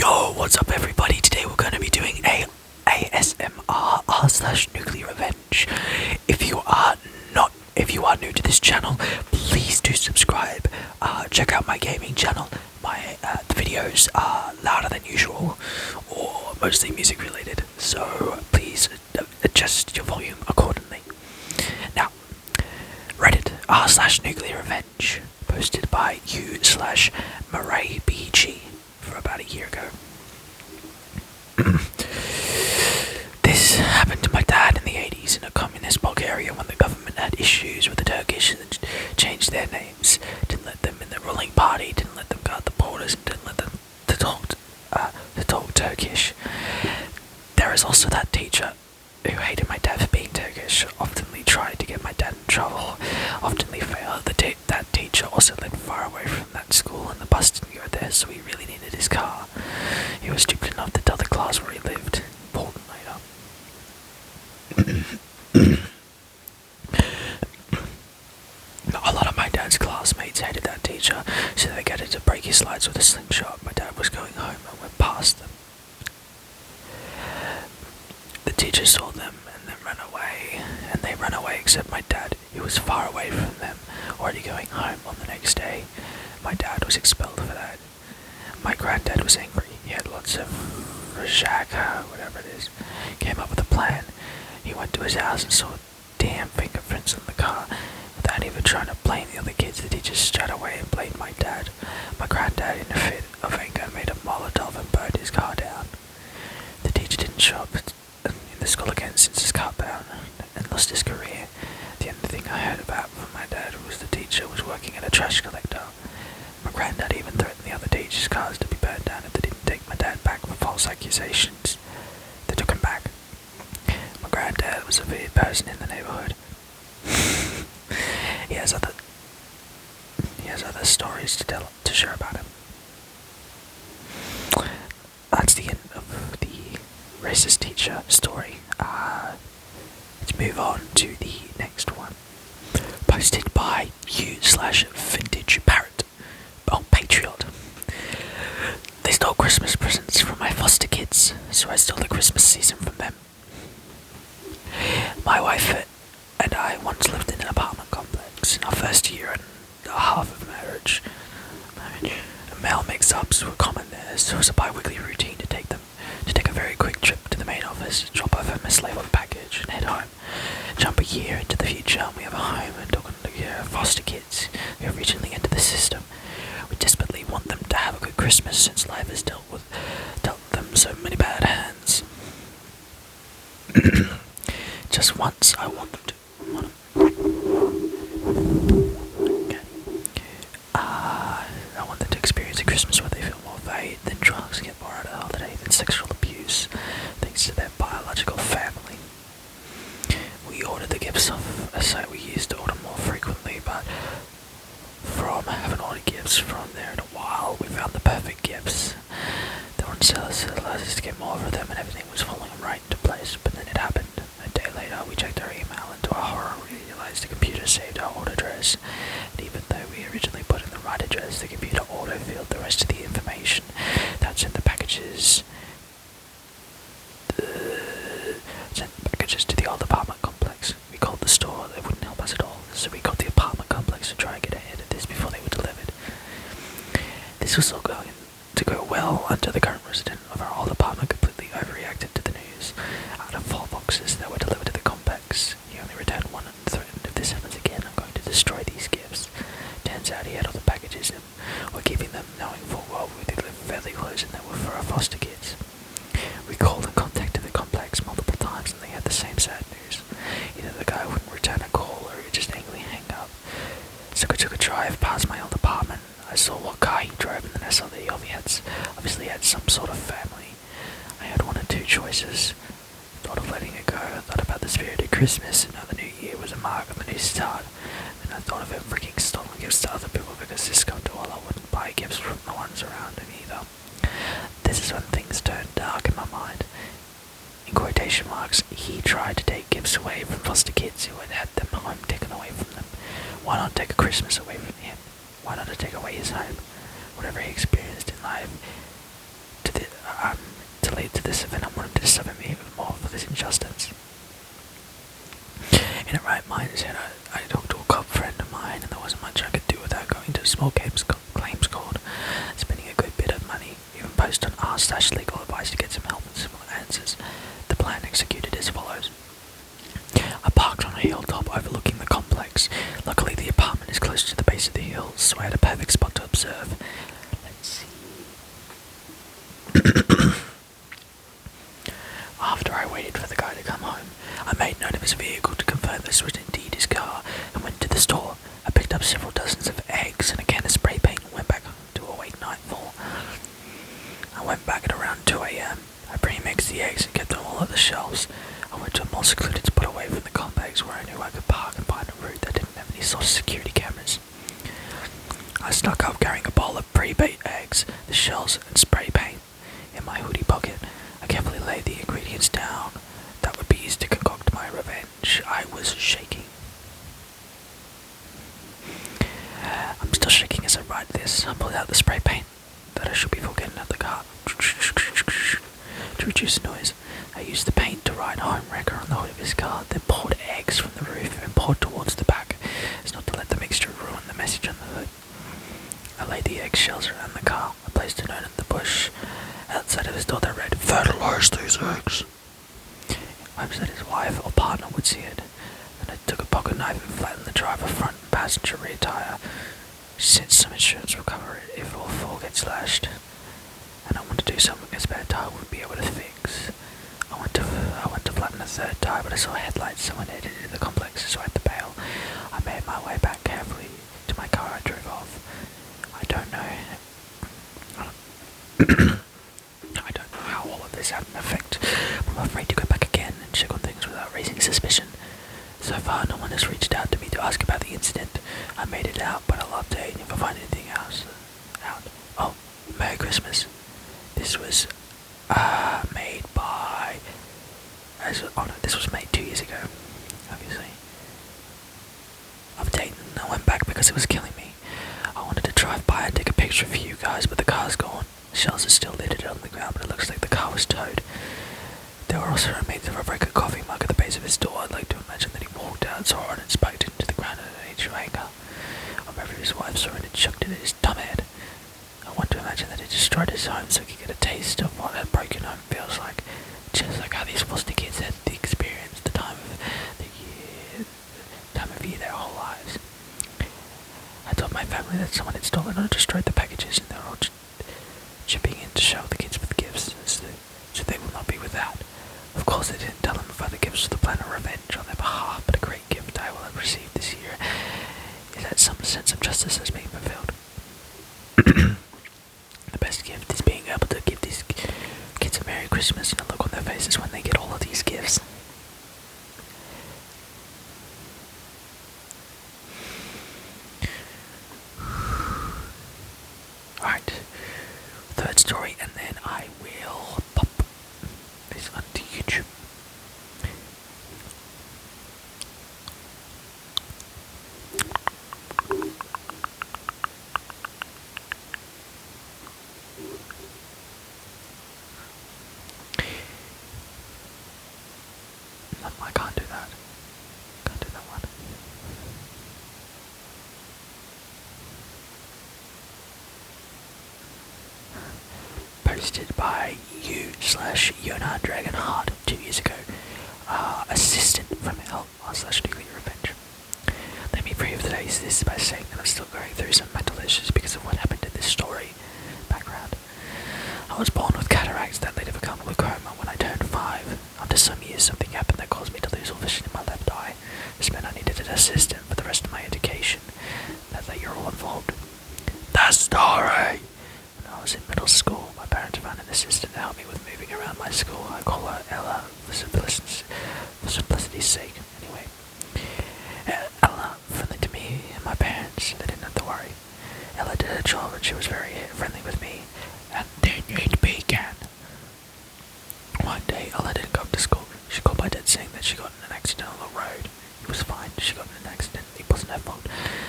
Yo, what's up everybody? Today we're going to be doing a ASMR r/ nuclear revenge. If you are new to this channel, please do subscribe. Check out my gaming channel. The videos are louder than usual, or mostly music related, so please adjust your volume accordingly. Now, Reddit r/ nuclear revenge, posted by u/MarayBG for about a year ago. This happened to my dad in the 80s in a communist Bulgaria when the government had issues with the Turkish and changed their names, didn't let them in the ruling party, didn't let them guard the borders, and didn't let them to talk Turkish. There is also that teacher who hated my dad for being Turkish, oftenly tried to get my dad in trouble, oftenly failed. That teacher also lived far away from that school and the bus didn't go there, so he really needed his car. He was stupid enough to tell the class where he lived. Important later. A lot of my dad's classmates hated that teacher, so they got to break his slides with a slingshot. My dad was going home and went past them. The teacher saw them and then ran away, and they ran away except my dad, who was far away from them, already going home on the next day. My dad was expelled for that. My granddad was angry. He had lots of rajaka, whatever it is, came up with a plan. He went to his house and saw damn fingerprints on the car. Without even trying to blame the other kids, the teacher straight away and blamed my dad. My granddad, in a fit of anger, made a Molotov and burned his car down. The teacher didn't show up in the school again since his car burned and lost his career. The only thing I heard about from my dad was the teacher was working at a trash collector. My granddad even threatened the other teachers' cars to be burned down if they didn't take my dad back for false accusations. They took him back. My granddad was a weird person in the neighborhood. He has other stories to share about him. That's the end of the racist teacher story. Let's move on to the next one. Posted by u/vintageparrot on Patreon. They stole Christmas presents from my foster kids, so I stole the Christmas season from them. My wife and I once lived in an apartment complex in our first year and a half of marriage. Mail mix-ups were common there, so it was a bi-weekly routine to take a very quick trip to the main office, drop off a mislabeled package, and head home. Jump a year into the future, and we have a home and talking to foster kids who have recently entered the system. We desperately want them to have a good Christmas since life has dealt them so many bad hands. Just once, I want them to. I want them to experience a Christmas where they feel more valued than drugs, get more out of the holiday than sexual abuse, thanks to their biological family. We ordered the gifts off a site we used to order more frequently, but I haven't ordered gifts from there in a while. We found the perfect gifts. The one seller allowed us to get more of them and everything was falling right into place, but then it happened. A day later, we checked our email and to our horror, we realized the computer saved our old address. And even though we originally put in the right address, the computer auto-filled the rest of the information that sent the packages to the old apartment complex. We called the store, they wouldn't help us at all, so we called the apartment complex to try and get ahead of this before they were delivered. This was all going to go well until the current resident of our old apartment completely overreacted to the news. Out of 4 boxes that were delivered to the complex, he only returned 1 and threatened, if this happens again, I'm going to destroy these gifts. Turns out he had all the packages and were keeping them, knowing full well we did live fairly close and they were for our foster kids. We called and contacted the complex multiple times and they had the same sad news. Either the guy wouldn't return a call or he would just angrily hang up. So I took a drive past my old apartment. I saw what car he drove and then I saw that he obviously had some sort of family. I had 1 or 2 choices. Thought of letting it go. I thought about the spirit of Christmas and how the new year was a mark of a new start. And I thought of him freaking stolen gifts to other people because this come to all I wouldn't buy gifts from the ones around him either. This is when things turned dark in my mind. In quotation marks, he tried to take gifts away from foster kids who had had them home taken away from them. Why not take a Christmas away from him? Why not take away his home? Whatever he experienced in life, said, I talked to a cop friend of mine, and there wasn't much I could do without going to a small claims court, spending a good bit of money, even post on r/legal advice to get some help and similar answers. The plan executed as follows. I parked on a hilltop overlooking the complex. Luckily, the apartment is close to the base of the hills, so I had a perfect spot to observe. Let's see. After I waited for the guy to come home, I made note of his vehicle to confirm this was indeed his car, and went to the store. I picked up several dozens of eggs and a can of spray paint and went back home to await nightfall. I went back at around 2 a.m. I pre-mixed the eggs and kept them all at the shelves. I went to a more secluded spot away from the complex where I knew I could park and find a route that didn't have any sort of security cameras. I snuck up carrying a bowl of pre-baked eggs, the shells, and spray paint. In my hoodie pocket, I carefully laid the ingredients down that would be used to concoct my revenge. I was shaking. I'm still shaking as I write this. I pulled out the spray paint that I should before getting out the car. To reduce the noise, I used the paint to write home wrecker on the hood of his car, then poured eggs from the roof and poured towards the back, as not to let the mixture ruin the message on the hood. I laid the eggshells around the car. I placed a note in the bush outside of his door that read, "Fertilize these eggs," in hopes that his wife or partner would see it. Then I took a pocket knife and flattened the driver front and passenger rear tire, since some insurance will cover it if all four get slashed. And I want to do something a spare tire would be able to fix. I went to flatten the third tire, but I saw headlights. Someone headed into the complex, so I had to bail. I made my way back carefully to my car and drove off. I don't know how all of this had an effect. I'm afraid to go back again and check on things without raising suspicion. So far, no one has reached out to me to ask about the incident. I made it out, but I'll update if I find anything else out. Oh, Merry Christmas. This was made by... this was made 2 years ago, obviously. Update, I went back because it was killing me. I wanted to drive by and take a picture for you guys, but the car's gone. The shells are still littered on the ground, but it looks like the car was towed. There were also remains of a broken coffee mug at the base of his door. I'd like to imagine that he walked out, saw it, and spiked it into the ground in an nature anger. Or maybe his wife saw it and chucked it at his dumb head. I want to imagine that it destroyed his home so he could get a taste of what a broken home feels like. Just like how these foster kids had the experience, the time of year their whole lives. I told my family that someone had stolen or destroyed the packages, and they were all chipping in to shower the kids with gifts, so they will not be without. Of course, they didn't tell them about the gifts for the plan of revenge on their behalf, but a great gift I will have received this year is that some sense of justice has been fulfilled. The best gift is being able to give these kids a Merry Christmas and a look on their faces when they get all of these gifts. Alright, third story, and then I will pop this onto YouTube. I can't do that. Can't do that one. Posted by u/Yona Dragonheart 2 years ago. Assistant from Hell/Nuclear Revenge. Let me preface this by saying that I'm still going through some mental issues because of what happened in this story. Background. I was born with cataracts that later became glaucoma when I turned 5. After some years, something happened that caused me to lose all vision in my left eye. This meant I needed an assistant for the rest of my education. Now that you're all involved. The story! When I was in middle school, my parents found an assistant to help me with moving around my school. I call her Ella for simplicity's sake. Anyway, Ella, friendly to me and my parents, they didn't have to worry. Ella did her job and she was very friendly with me. And then it began. One day, Ella didn't go to school. She called my dad saying that she got in an accident on the road. He was fine. She got in an accident. It wasn't her fault.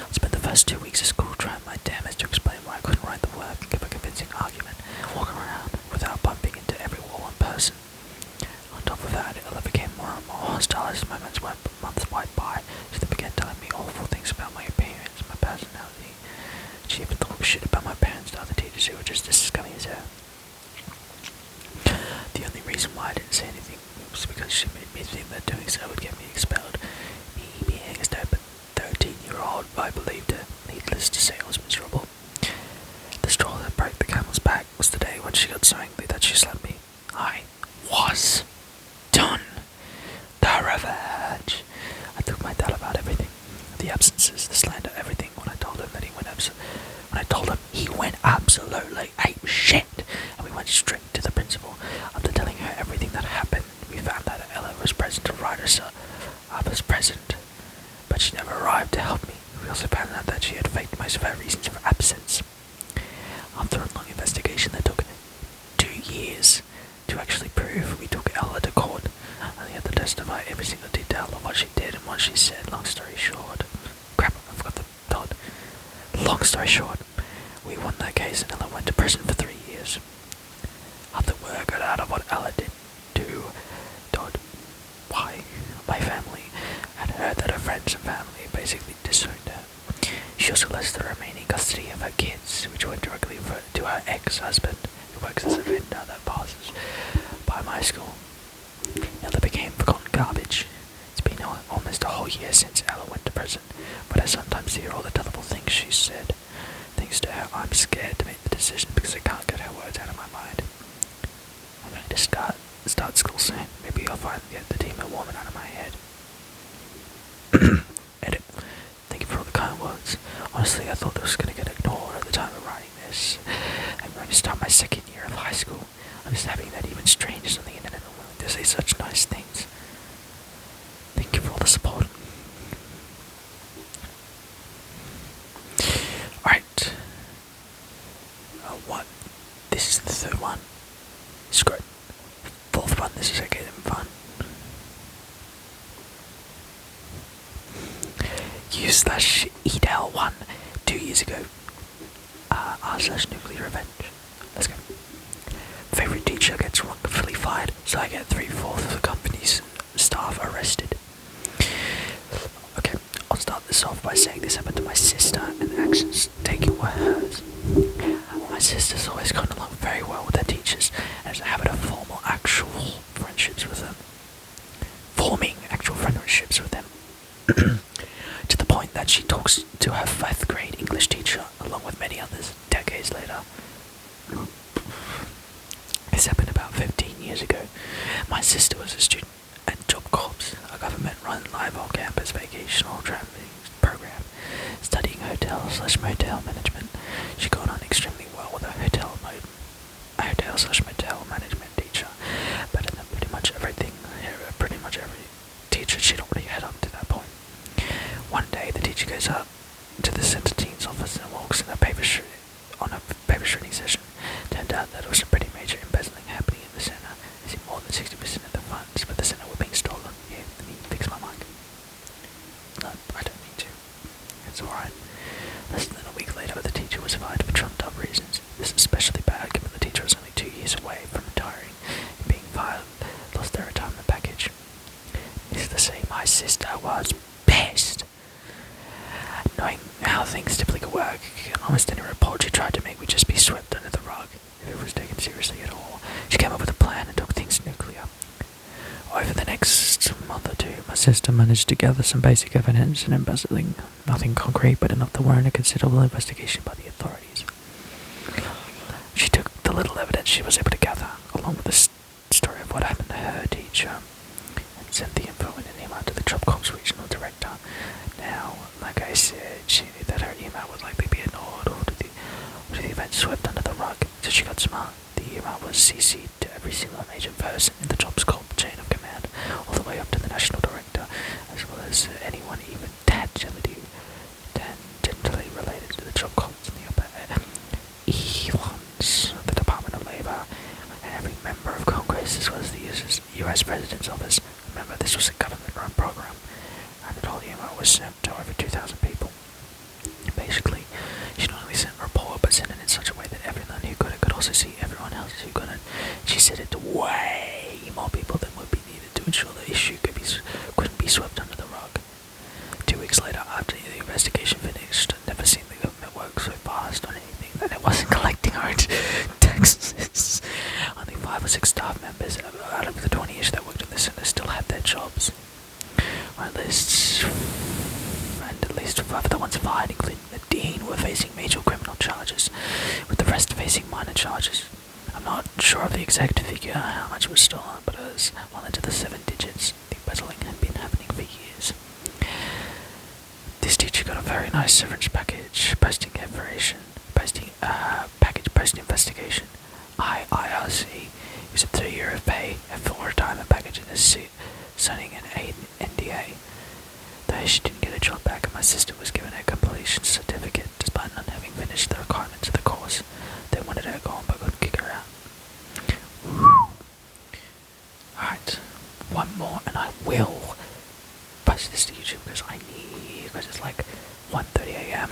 I spent the first 2 weeks of school trying my damnedest to explain why I couldn't write the work and give a convincing argument, walking around without bumping into every wall in person. On top of that, Ella feelings that would get me expelled. Me being a stupid 13-year-old, I believed it. Needless to say, I was miserable. The straw that broke the camel's back was the day when she got so angry that she slapped me. I was done. The revenge. I took my dad about everything. The absences, the slander, everything. When I told him he went absolutely ape shit, and we went straight to the principal. After telling her everything that happened, we found out that Ella was present to write us up. I was present, but she never arrived to help me. We also found out that she had faked most of her reasons for absence. After a long investigation that took 2 years to actually prove, we took Ella to court, and they had to testify every single detail of what she did and what she said. Long story short, crap, I forgot the dot. Long story short, we won that case and Ella went to prison for 3 years. After word got out of what Ella did to why my family had heard that her friends and family basically disowned her. She also lost the remaining custody of her kids, which went directly to her ex-husband, who works as a vendor that passes by my school. Ella became forgotten garbage. It's been almost a whole year since Ella went to prison, but I sometimes hear all the terrible things she said. Thanks to her, I'm scared to make the decision because I can't get her words out of my mind. I'm going to start school soon. Maybe I'll finally get the demon woman out of my head. Edit. Thank you for all the kind words. Honestly, I thought this was going to get ignored at the time of writing this. I'm going to start my 2nd year of high school. I'm just happy that even strangers on the internet are willing to say such nice things. Thank you for all the support. Alright. What? This is the 3rd one. Screw it. 4th one, this is okay and fun. U/EDAL1 2 years ago. R/nuclear revenge. Let's go. Favorite teacher gets wrongfully fired, so I get 3/4 of the company's staff arrested. Okay, I'll start this off by saying this happened to my sister, and the actions taken were hers. My sister's always gone along very well with her teachers, and has a habit of forming actual friendships with them. To the point that she talks to her 5th grade English teacher, along with many others, decades later. This happened about 15 years ago. My sister was a student at Job Corps, a government-run live on-campus vacational traveling program, studying hotel/motel management. She got on extremely well with her hotel/motel management teacher, better than pretty much every teacher she'd already had up to that point. One day, the teacher goes up to the Centre Teens office and walks in on a paper shredding session. Turned out that it was a pretty major embezzling happening in the centre, as more than 60% of the funds for the centre were being stolen. Yeah, let me fix my mic. No, I don't need to. It's alright. Less than a week later, the teacher was fired for trumped-up reasons. This is especially bad given the teacher was only 2 years away from retiring, and being fired lost their retirement package. Needless to say, my sister was pissed. Knowing how things typically work, almost any report she tried to make would just be swept under the rug if it was taken seriously at all. She came up with a plan and took things nuclear. Over the next month or 2, my sister managed to gather some basic evidence in embezzling. Nothing concrete, but enough to warrant a considerable investigation by the authorities. She took the little evidence she was able to gather, along with the story of what happened to her teacher, and sent the info in an email to the Job Corps regional director. Now, like I said, she knew that her email would likely be ignored or the event swept under the rug, so she got smart. The email was CC'd to every single major person in the Jobs Corps chain of command, all the way up to the national director, as well as anyone even tangentially related to the Job Corps in the upper echelons of the Department of Labor, and every member of Congress, as well as the US President's office. Remember, this was a government-run program, and the whole email was sent to over 2,000 people. Basically, she not only sent a report, but sent it in such a way that everyone who got it could also see everyone else who got it. She sent it to way more people than would be needed to ensure the issue couldn't be swept under the rug. 2 weeks later, after the investigation finished, I'd never seen the government work so fast on anything that it wasn't collecting our taxes. Only 5 or 6 staff members out of the 20-ish that worked in the centre still had their jobs. my list, and at least 5 of the ones fired, including the Dean, were facing major criminal charges, with the rest facing minor charges. I'm not sure of the exact figure, how much was stolen, but it was well into the 7 digits. The embezzling had been happening for years. This teacher got a very nice severance package, post-investigation. IRC. It was a 3-year of pay, a full retirement package in a suit, signing an NDA. Though she didn't get a job back, and my sister was given a completion certificate despite not having finished the requirements of the course. They wanted her gone but couldn't kick her out. Alright, one more and I will post this to YouTube because it's like 1:30 AM.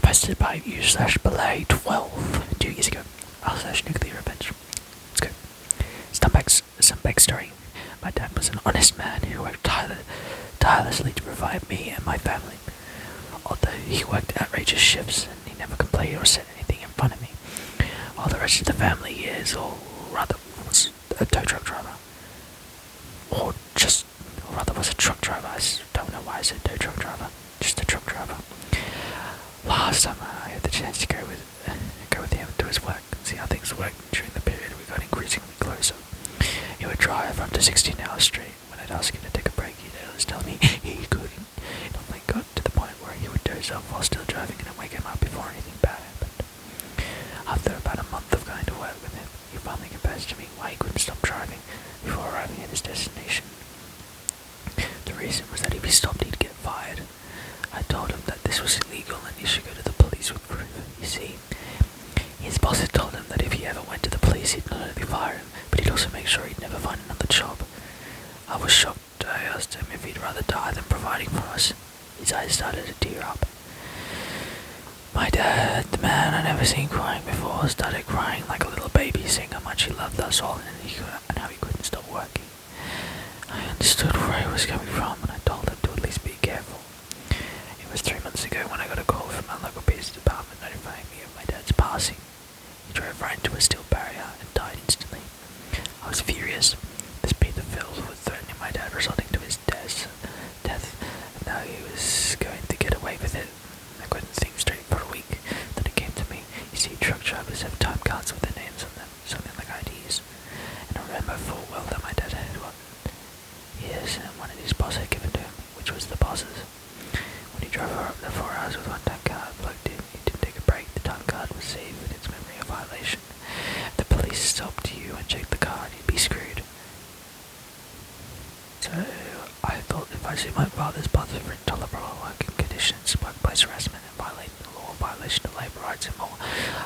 Posted by u/belay12 2 years ago. r/nuclear revenge. Let's go. Some backstory. My dad was an honest man who worked tirelessly to provide me and my family. Although he worked outrageous shifts and he never complained or said anything in front of me. While the rest of the family was a tow truck driver. Or rather was a truck driver. I don't know why I said tow truck driver. Just a truck driver. Last summer I had the chance to go with him to his work and see how things worked. During the period we got increasingly closer. He would drive up to 16 hours straight. When I'd ask him to take a break, he'd always tell me he couldn't. It only got to the point where he would doze off while still driving and I'd wake him up before anything bad happened. After about a month of going to work with him, he finally confessed to me why he couldn't stop driving before arriving at his destination. The reason was that if he stopped, he'd get fired. I told him that this was illegal and he should go to the police with proof. You see, his boss had told him that if he ever went to the police, he'd not only fire him, but he'd also make sure he'd never find another job. I was shocked. I asked him if he'd rather die than providing for us. His eyes started to tear up. My dad, the man I'd never seen crying before, started crying like a little baby, saying how much he loved us all and how he couldn't stop working. I understood where he was coming from and I told him to at least be careful. It was 3 months ago when I got a call from my local police department notifying me of my dad's passing. He drove right into a steel barrier and died instantly. I was furious. This paid the bills with threatening my dad, resulting to his death. And now he was going to get away with it. I couldn't think straight for a week. Then it came to me. You see, truck drivers have time cards with their names on them, something like IDs. And I remember full well that my dad had one. Yes, and one of his boss had given to him, which was the boss's. When he drove her up the 4 hours with one time card plugged in, he didn't take a break. The time card was saved with its memory of violation. If the police stopped you and checked the card, you'd be screwed. So I thought if I sued my father's boss for intolerable working conditions, workplace harassment, and violating the law, violation of labour rights and more,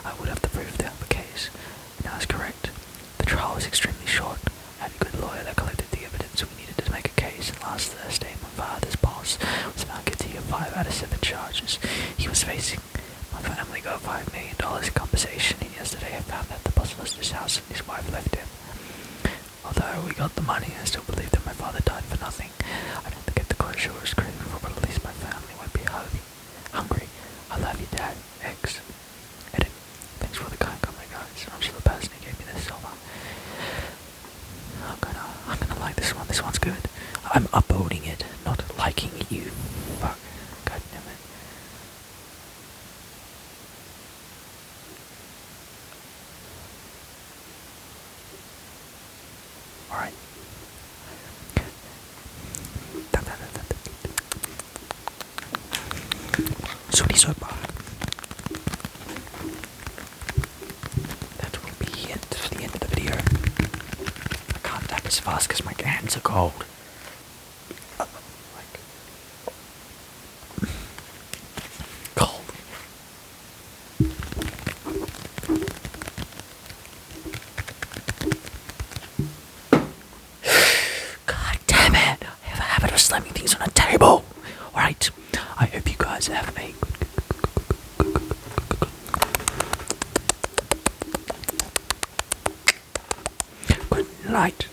I would have the proof to have a case. And I was correct. The trial was extremely short. I had a good lawyer that collected the evidence we needed to make a case, and last Thursday my father's boss was found guilty of 5 out of 7 charges he was facing. My family got $5 million in compensation, and yesterday I found that the boss lost his house and his wife left him. Although we got the money, I still believe that my father died for nothing. I don't get the closure I was craving for, but at least my family won't be hungry. I love you, Dad. X. Edit. Thanks for the kind comment, guys. I'm sure the person who gave me this silver. I'm gonna like this one. This one's good. I'm upvoting it, not liking it, you fuck. God damn it. Alright. So far. That will be it for the end of the video. I can't tap as fast because my hands are cold. Cold. God damn it! I have a habit of slamming things on a table. Alright. I hope you guys have a good night.